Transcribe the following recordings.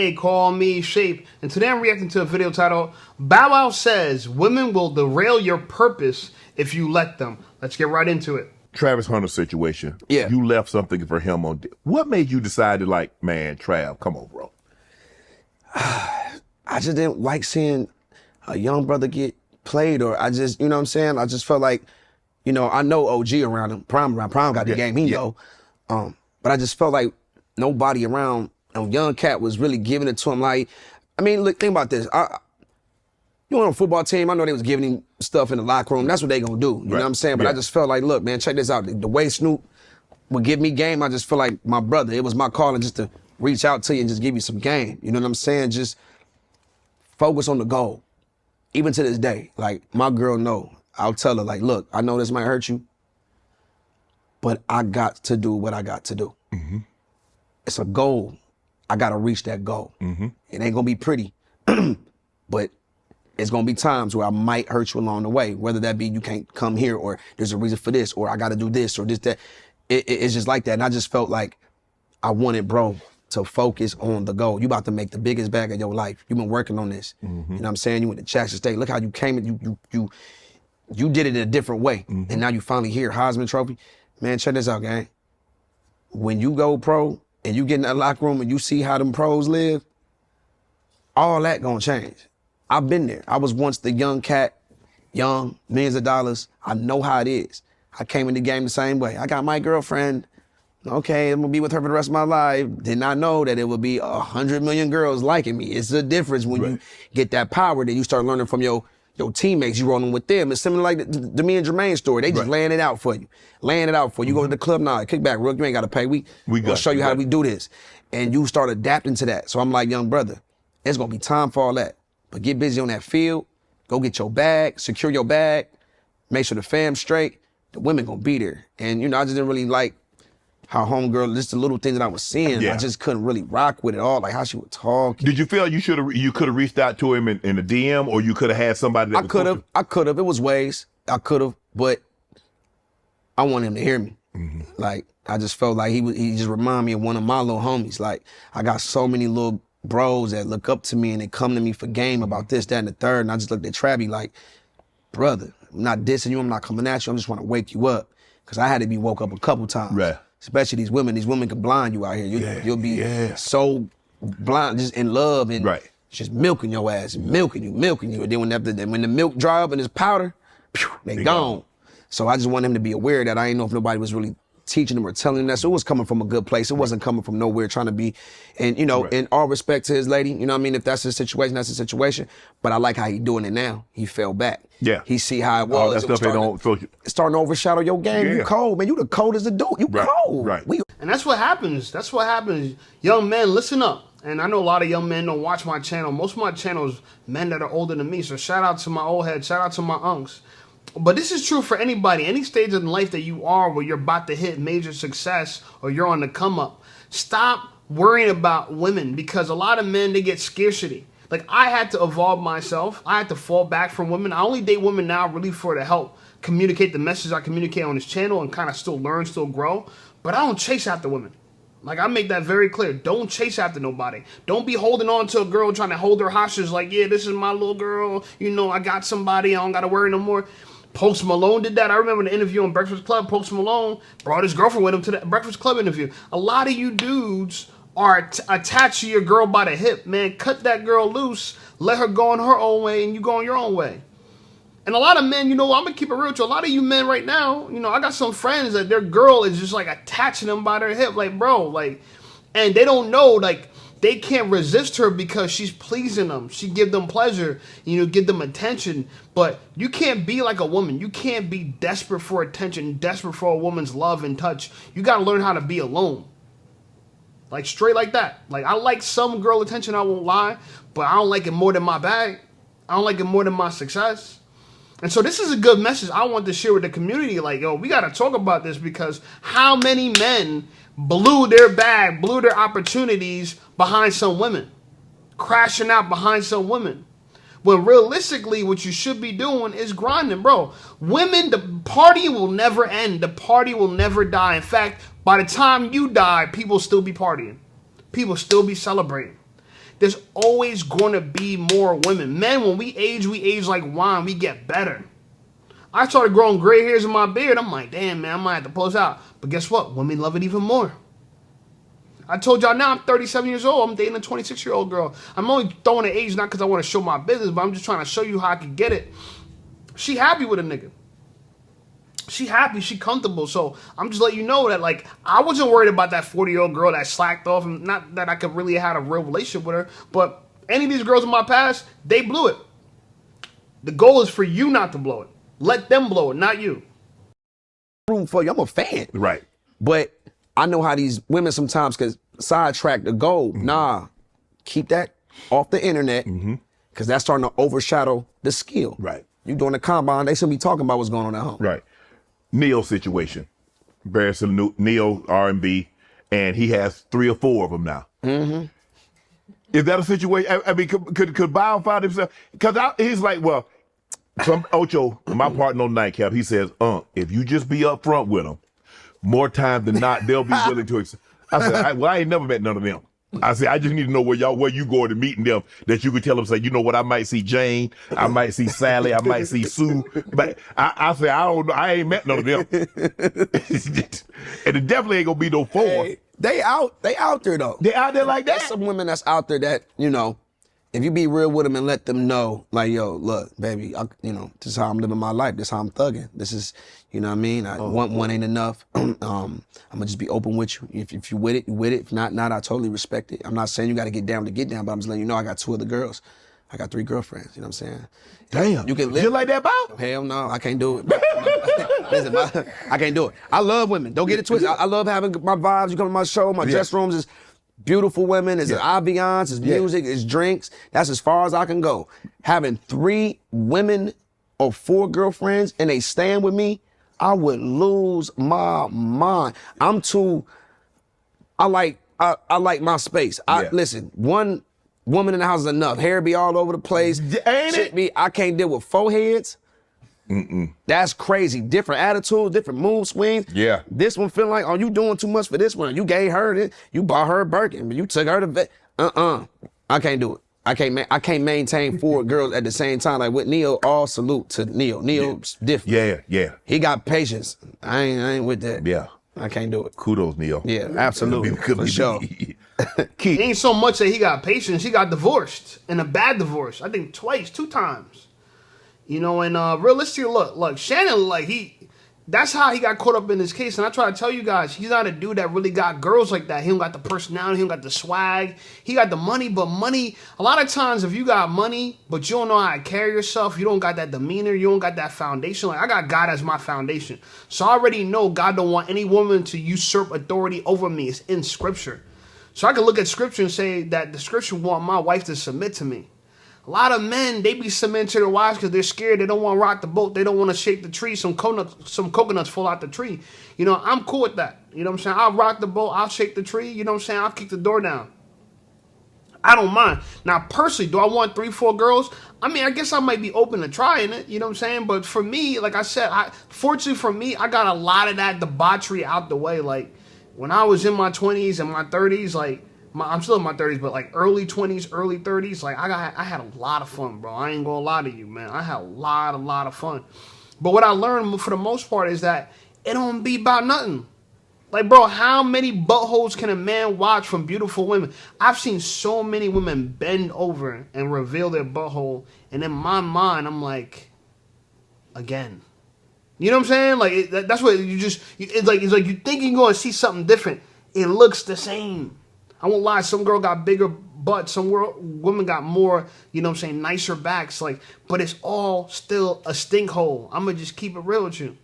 aka Call Me Shape. And today I'm reacting to a video titled Bow Wow Says Women Will Derail Your Purpose If You Let Them. Let's get right into it. Travis Hunter situation. Yeah. You left something for him on. What made you decide to like, man, Trav, come on, bro? I just didn't like seeing a young brother get played, or I just, you know what I'm saying? I just felt like, you know, I know OG around him. Prime got the game, he know. But I just felt like nobody around a young cat was really giving it to him. Like, I mean, look, think about this. You on a football team, I know they was giving him stuff in the locker room. That's what they gonna do, you know what I'm saying? But I just felt like, look, man, check this out. The way Snoop would give me game, I just feel like my brother, it was my calling just to reach out to you and just give you some game. You know what I'm saying? Just focus on the goal. Even to this day, like my girl know, I'll tell her like, look, I know this might hurt you, but I got to do what I got to do. It's a goal. I got to reach that goal. It ain't gonna be pretty, but it's gonna be times where I might hurt you along the way, whether that be you can't come here, or there's a reason for this, or I got to do this, or this, that. It's just like that. And I just felt like I wanted bro to focus on the goal. You about to make the biggest bag of your life. You've been working on this. You know what I'm saying? You went to Jackson State. Look how you came and you did it in a different way. And now you finally here, Heisman Trophy. Man, check this out, gang. When you go pro and you get in that locker room and you see how them pros live, all that gonna change. I've been there. I was once the young cat, young, millions of dollars. I know how it is. I came in the game the same way. I got my girlfriend. Okay, I'm gonna be with her for the rest of my life. Did not know that it would be 100 million girls liking me. It's a difference when you get that power that you start learning from your teammates. You rolling with them. It's similar like the me and Jermaine's story. They just laying it out for you. Laying it out for you. You go to the club now, kick back, Rook, you ain't gotta pay. We gonna show you how we do this. And you start adapting to that. So I'm like, young brother, it's gonna be time for all that. But get busy on that field, go get your bag, secure your bag, make sure the fam's straight, the women gonna be there. And you know, I just didn't really like how homegirl, just the little things that I was seeing, I just couldn't really rock with it all, like how she would talk. Did you feel you could have reached out to him in a DM, or you could have had somebody that I could have. It was ways. I could have, but I wanted him to hear me. Like, I just felt like he just reminded me of one of my little homies. Like, I got so many little bros that look up to me and they come to me for game about this, that, and the third, and I just looked at Travi like, brother, I'm not dissing you, I'm not coming at you, I just want to wake you up. Because I had to be woke up a couple times. Right. Especially these women can blind you out here. You'll be so blind, just in love, and just milking your ass, and milking you. And then when the milk dry up and it's powder, they gone. So I just want him to be aware that I ain't know if nobody was really teaching him or telling him that. So it was coming from a good place. It wasn't coming from nowhere trying to be, and you know, in all respect to his lady, you know what I mean? If that's his situation, that's his situation. But I like how he doing it now. He fell back. Yeah. He see how it was. That stuff it's starting to overshadow your game. You cold, man. You the coldest of dude. You cold. Right. And that's what happens. That's what happens. Young men, listen up. And I know a lot of young men don't watch my channel. Most of my channel is men that are older than me. So shout out to my old head. Shout out to my unks. But this is true for anybody. Any stage in life that you are where you're about to hit major success or you're on the come up. Stop worrying about women, because a lot of men, they get scarcity. Like, I had to evolve myself. I had to fall back from women. I only date women now really for to help communicate the message I communicate on this channel and kind of still learn, still grow. But I don't chase after women. Like, I make that very clear. Don't chase after nobody. Don't be holding on to a girl trying to hold her hostage like, yeah, this is my little girl. You know, I got somebody. I don't got to worry no more. Post Malone did that. I remember the interview on Breakfast Club. Post Malone brought his girlfriend with him to the Breakfast Club interview. A lot of you dudes are attached to your girl by the hip, man. Cut that girl loose. Let her go on her own way and you go on your own way. And a lot of men, you know, I'm going to keep it real to a lot of you men right now, you know, I got some friends that their girl is just like attaching them by their hip. Like, bro, like, and they don't know, like, they can't resist her because she's pleasing them. She give them pleasure, you know, give them attention. But you can't be like a woman. You can't be desperate for attention, desperate for a woman's love and touch. You got to learn how to be alone. Like, straight like that. Like, I like some girl attention, I won't lie, but I don't like it more than my bag. I don't like it more than my success. And so this is a good message I want to share with the community. Like, yo, we got to talk about this, because how many men blew their bag, blew their opportunities behind some women, crashing out behind some women. When realistically, what you should be doing is grinding, bro. Women, the party will never end. The party will never die. In fact, by the time you die, people still be partying. People still be celebrating. There's always going to be more women. Men, when we age like wine. We get better. I started growing gray hairs in my beard. I'm like, damn, man, I might have to pull this out. But guess what? Women love it even more. I told y'all now I'm 37 years old. I'm dating a 26-year-old girl. I'm only throwing the age not because I want to show my business, but I'm just trying to show you how I can get it. She happy with a nigga. She happy, she comfortable. So I'm just letting you know that, like, I wasn't worried about that 40-year-old girl that slacked off, and not that I could really have had a real relationship with her, but any of these girls in my past, they blew it. The goal is for you not to blow it. Let them blow it, not you. Room for you. I'm a fan. Right. But I know how these women sometimes can sidetrack the goal. Nah, keep that off the internet, because that's starting to overshadow the skill. Right. You doing the combine, they should be talking about what's going on at home. Right. Neo situation. Embarrassing Neo R&B, and he has 3 or 4 of them now. Is that a situation? I mean, could Bow find himself? Because he's like, well, from Ocho, my partner on Nightcap, he says, if you just be upfront with them, more times than not, they'll be willing to accept. I said, I ain't never met none of them. I said, I just need to know where you going to meeting them, that you could tell them, say, you know what, I might see Jane, I might see Sally, I might see Sue, but I said, I don't know, I ain't met none of them. And it definitely ain't gonna be no 4. Hey, they out there though. They out there like that? There's some women that's out there that, you know, if you be real with them and let them know, like, yo, look, baby, this is how I'm living my life. This is how I'm thugging. This is, you know what I mean? One ain't enough. I'm gonna just be open with you. If you with it, you with it. If not, I totally respect it. I'm not saying you gotta get down, but I'm just letting you know I got 2 other girls. I got 3 girlfriends, you know what I'm saying? Damn. You can live. You like that, Bow? Hell no, I can't do it. Listen, I can't do it. I love women. Don't get it twisted. I love having my vibes. You come to my show, my dress rooms is beautiful women, it's an ambiance, it's music, it's drinks. That's as far as I can go. Having 3 women or 4 girlfriends and they stand with me, I would lose my mind. I like my space. Listen, 1 woman in the house is enough. Hair be all over the place. Ain't it? I can't deal with 4 heads. That's crazy. Different attitudes, different mood swings. Yeah. This one feeling like, oh, you doing too much for this one. You gave her this. You bought her a Birkin, but you took her to vet. I can't do it. I can't maintain 4 girls at the same time. Like with Neo, all salute to Neo. Neo's different. Yeah. He got patience. I ain't with that. Yeah. I can't do it. Kudos, Neo. Yeah, absolutely. For sure. It ain't so much that he got patience. He got divorced, and a bad divorce. I think 2 times. You know, and realistically, look, Shannon, like, that's how he got caught up in this case. And I try to tell you guys, he's not a dude that really got girls like that. He don't got the personality, he don't got the swag. He got the money, but money, a lot of times if you got money, but you don't know how to carry yourself, you don't got that demeanor, you don't got that foundation. Like, I got God as my foundation. So I already know God don't want any woman to usurp authority over me. It's in Scripture. So I can look at Scripture and say that the Scripture want my wife to submit to me. A lot of men, they be submitting to their wives because they're scared. They don't want to rock the boat. They don't want to shake the tree. Some coconuts fall out the tree. You know, I'm cool with that. You know what I'm saying? I'll rock the boat. I'll shake the tree. You know what I'm saying? I'll kick the door down. I don't mind. Now, personally, do I want 3, 4 girls? I mean, I guess I might be open to trying it. You know what I'm saying? But for me, like I said, fortunately for me, I got a lot of that debauchery out the way. Like, when I was in my 20s and my 30s, like, I'm still in my 30s, but like early 20s, early 30s, like I had a lot of fun, bro. I ain't gonna lie to you, man. I had a lot of fun. But what I learned for the most part is that it don't be about nothing. Like, bro, how many buttholes can a man watch from beautiful women? I've seen so many women bend over and reveal their butthole, and in my mind, I'm like, again. You know what I'm saying? Like, that's what it's like you think you're gonna see something different. It looks the same. I won't lie, some girl got bigger butts, some women got more, you know what I'm saying, nicer backs, like, but it's all still a stink hole. I'm gonna just keep it real with you.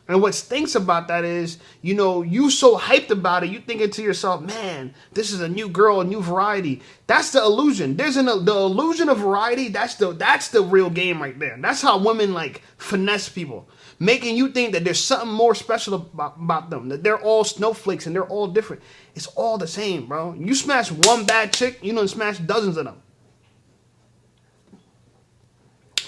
And what stinks about that is, you know, you so hyped about it, you thinking to yourself, man, this is a new girl, a new variety. That's the illusion. There's the illusion of variety, that's the real game right there. That's how women, like, finesse people. Making you think that there's something more special about them, that they're all snowflakes and they're all different. It's all the same, bro. You smash one bad chick, you know, smash dozens of them.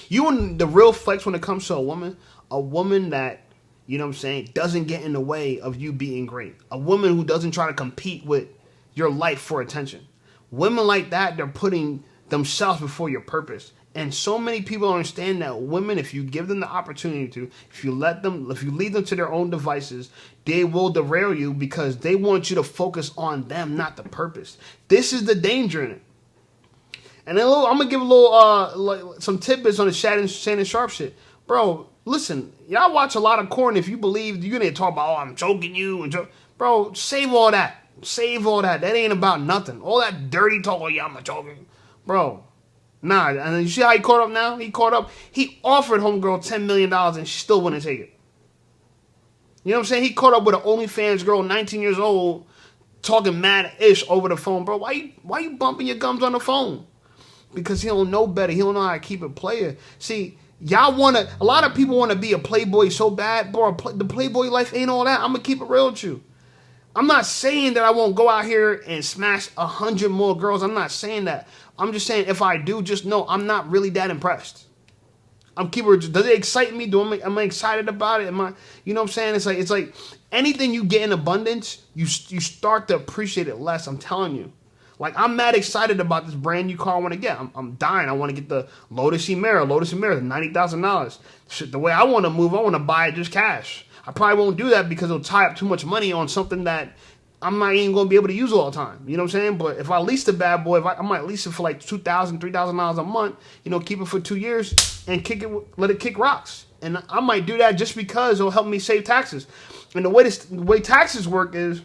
You and the real flex when it comes to a woman that, you know what I'm saying, doesn't get in the way of you being great. A woman who doesn't try to compete with your life for attention. Women like that, they're putting themselves before your purpose. And so many people understand that women, if you give them the opportunity to, if you lead them to their own devices, they will derail you because they want you to focus on them, not the purpose. This is the danger in it. And then I'm gonna give a little some tidbits on the Shannon Sharp shit, bro. Listen, y'all watch a lot of corn. If you believe you need to talk about, I'm choking you and bro, save all that. Save all that. That ain't about nothing. All that dirty talk. Oh yeah, I'm choking, bro. Nah, and you see how he caught up now? He caught up. He offered homegirl $10 million and she still wouldn't take it. You know what I'm saying? He caught up with an OnlyFans girl, 19 years old, talking mad-ish over the phone. Bro, why you bumping your gums on the phone? Because he don't know better. He don't know how to keep it player. See, a lot of people want to be a playboy so bad. Bro, the playboy life ain't all that. I'm going to keep it real with you. I'm not saying that I won't go out here and smash 100 more girls. I'm not saying that. I'm just saying if I do, just know I'm not really that impressed. Does it excite me? Am I excited about it? Am I, you know what I'm saying? It's like anything you get in abundance, you start to appreciate it less. I'm telling you. Like, I'm mad excited about this brand new car I want to get. I'm dying. I want to get the Lotus Emira. Lotus Emira is $90,000. Shit, the way I want to move, I want to buy it just cash. I probably won't do that because it'll tie up too much money on something that I'm not even going to be able to use all the time. You know what I'm saying? But if I lease the bad boy, I might lease it for like $2,000, $3,000 a month, keep it for 2 years and let it kick rocks. And I might do that just because it'll help me save taxes. And the way taxes work is,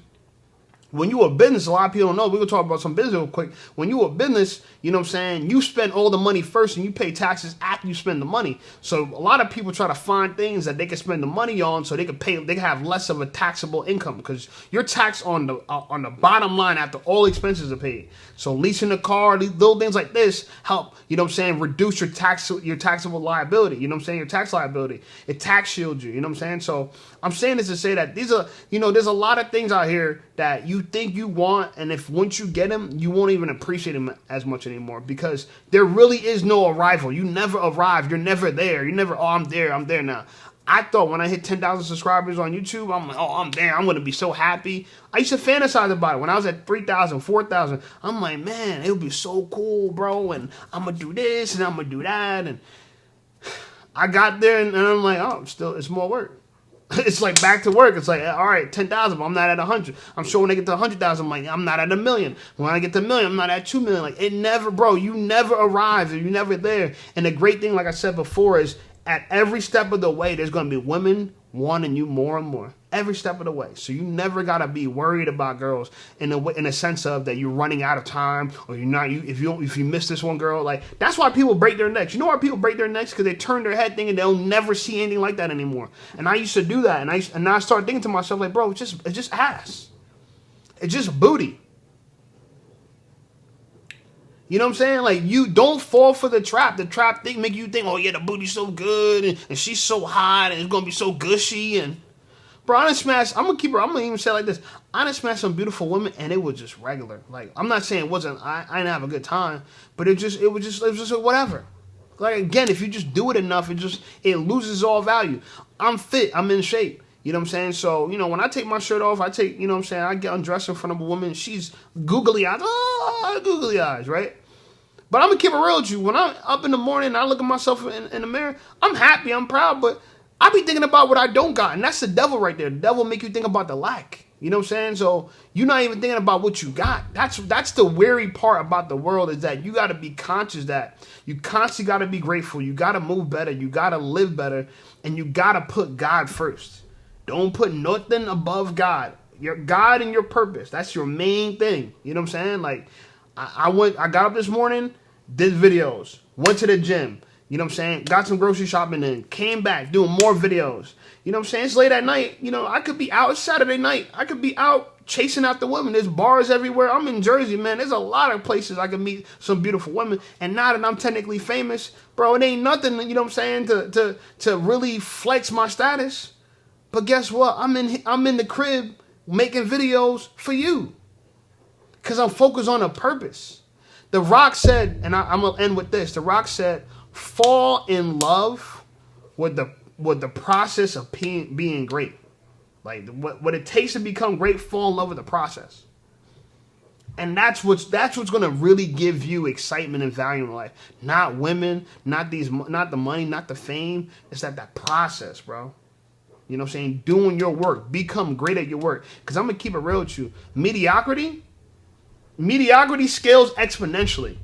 when you a business, a lot of people don't know. We're going to talk about some business real quick. When you a business, you know what I'm saying, you spend all the money first and you pay taxes after you spend the money. So a lot of people try to find things that they can spend the money on so they can have less of a taxable income because you're taxed on the bottom line after all expenses are paid. So leasing a car, little things like this help, you know what I'm saying, reduce your taxable liability. You know what I'm saying, your tax liability. It tax shields you, you know what I'm saying? So I'm saying this to say that there's a lot of things out here that you think you want, and if once you get them, you won't even appreciate them as much anymore because there really is no arrival. You never arrive. You're never there. You're never, I'm there now. I thought when I hit 10,000 subscribers on YouTube, I'm like, I'm there. I'm going to be so happy. I used to fantasize about it. When I was at 3,000, 4,000, I'm like, man, it would be so cool, bro, and I'm going to do this and I'm going to do that. And I got there and I'm like, it's more work. It's like back to work. It's like, all right, 10,000, but I'm not at 100. I'm sure when I get to 100,000, I'm like, I'm not at 1 million. When I get to 1 million, I'm not at 2 million. Like, you never arrive. You're never there. And the great thing, like I said before, is at every step of the way, there's going to be women wanting you more and more. Every step of the way. So you never got to be worried about girls in a sense of that you're running out of time or you're not. If you miss this one girl, like that's why people break their necks. You know why people break their necks? Because they turn their head thinking they'll never see anything like that anymore. And I used to do that, and now I started thinking to myself like, bro, it's just ass. It's just booty. You know what I'm saying? Like, you don't fall for the trap. The trap thing make you think, oh yeah, the booty's so good and she's so hot and it's gonna be so gushy and. Bro, I'm gonna even say it like this. I done smashed some beautiful women and it was just regular. Like, I'm not saying I didn't have a good time, but it was just whatever. Like, again, if you just do it enough, it loses all value. I'm fit, I'm in shape. You know what I'm saying? So, when I take my shirt off, I get undressed in front of a woman, she's googly eyes, right? But I'm gonna keep it real with you. When I'm up in the morning and I look at myself in the mirror, I'm happy, I'm proud, but I be thinking about what I don't got, and that's the devil right there. The devil make you think about the lack. You know what I'm saying? So you're not even thinking about what you got. That's the weary part about the world is that you got to be conscious that you constantly got to be grateful. You got to move better. You got to live better, and you got to put God first. Don't put nothing above God. Your God and your purpose. That's your main thing. You know what I'm saying? Like I got up this morning, did videos, went to the gym. You know what I'm saying? Got some grocery shopping in. Came back doing more videos. You know what I'm saying? It's late at night. I could be out. It's Saturday night. I could be out chasing after women. There's bars everywhere. I'm in Jersey, man. There's a lot of places I can meet some beautiful women. And now that I'm technically famous, bro, it ain't nothing, you know what I'm saying, to really flex my status. But guess what? I'm in the crib making videos for you. Because I'm focused on a purpose. The Rock said, and I'm going to end with this. The Rock said, fall in love with the process of being great. Like what it takes to become great, fall in love with the process. And that's what's gonna really give you excitement and value in life. Not women, not the money, not the fame. It's that process, bro. You know what I'm saying? Doing your work. Become great at your work. Because I'm gonna keep it real with you. Mediocrity scales exponentially.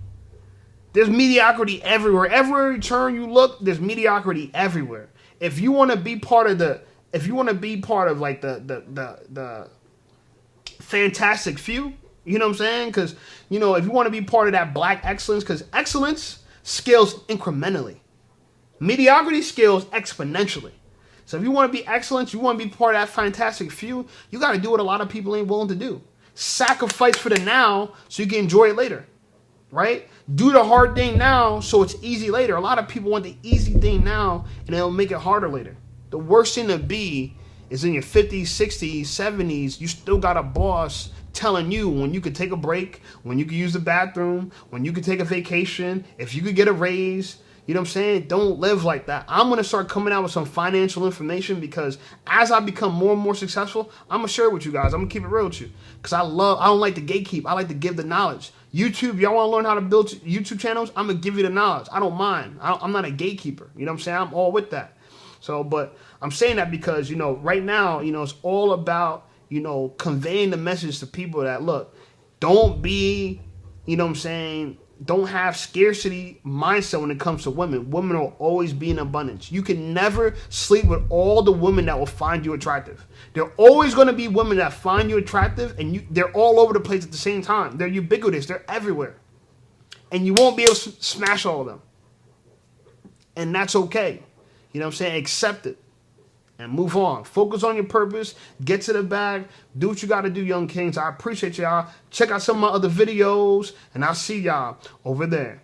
There's mediocrity everywhere. Every turn you look, there's mediocrity everywhere. If you want to be part of like the fantastic few, you know what I'm saying? Because, you know, if you want to be part of that black excellence, because excellence scales incrementally. Mediocrity scales exponentially. So if you want to be excellent, you want to be part of that fantastic few, you got to do what a lot of people ain't willing to do. Sacrifice for the now so you can enjoy it later, right? Do the hard thing now so it's easy later. A lot of people want the easy thing now and it'll make it harder later. The worst thing to be is in your 50s, 60s, 70s, you still got a boss telling you when you could take a break, when you could use the bathroom, when you could take a vacation, if you could get a raise. You know what I'm saying? Don't live like that. I'm going to start coming out with some financial information because as I become more and more successful, I'm going to share it with you guys. I'm going to keep it real with you because I don't like to gatekeep. I like to give the knowledge. YouTube, y'all want to learn how to build YouTube channels? I'm going to give you the knowledge. I don't mind. I'm not a gatekeeper. You know what I'm saying? I'm all with that. So, but I'm saying that because, you know, right now, you know, it's all about, you know, conveying the message to people that, look, don't be, you know what I'm saying, don't have scarcity mindset when it comes to women. Women will always be in abundance. You can never sleep with all the women that will find you attractive. There are always going to be women that find you attractive, and they're all over the place at the same time. They're ubiquitous. They're everywhere. And you won't be able to smash all of them. And that's okay. You know what I'm saying? Accept it. And move on. Focus on your purpose. Get to the bag. Do what you got to do, young kings. I appreciate y'all. Check out some of my other videos. And I'll see y'all over there.